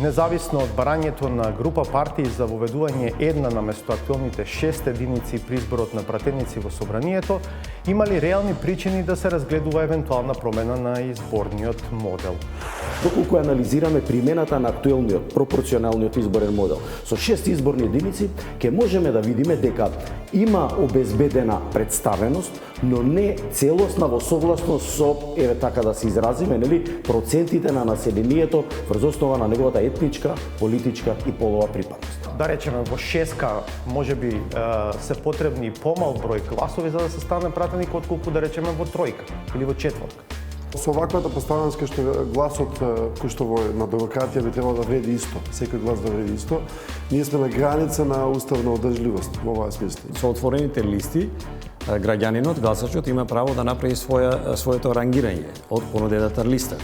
Независно од барањето на група партии за воведување една наместо актуелните 6 единици при изборот на пратеници во собранието, има ли реални причини да се разгледува евентуална промена на изборниот модел? Доколку анализираме примената на актуелниот пропорционалниот изборен модел со 6 изборни единици, ќе можеме да видиме дека има обезбедена представеност, но не целосна во согласност со, еве така да се изразиме, нели, процентите на населението врз основа на неговата етничка, политичка и полова припадност. Да речеме, во шеска можеби се потребни помал број гласови за да се стане пратеник, отколку да речеме во тројка или во четворка. Со оваквата поставеност кај што гласот кој што на демократија би требало да вреди исто, секој глас да вреди исто, ние сме на граница на уставна одржливост во оваа смисла. Со отворените листи граѓанинот, гласачот има право да направи своето рангирање од понудената листа.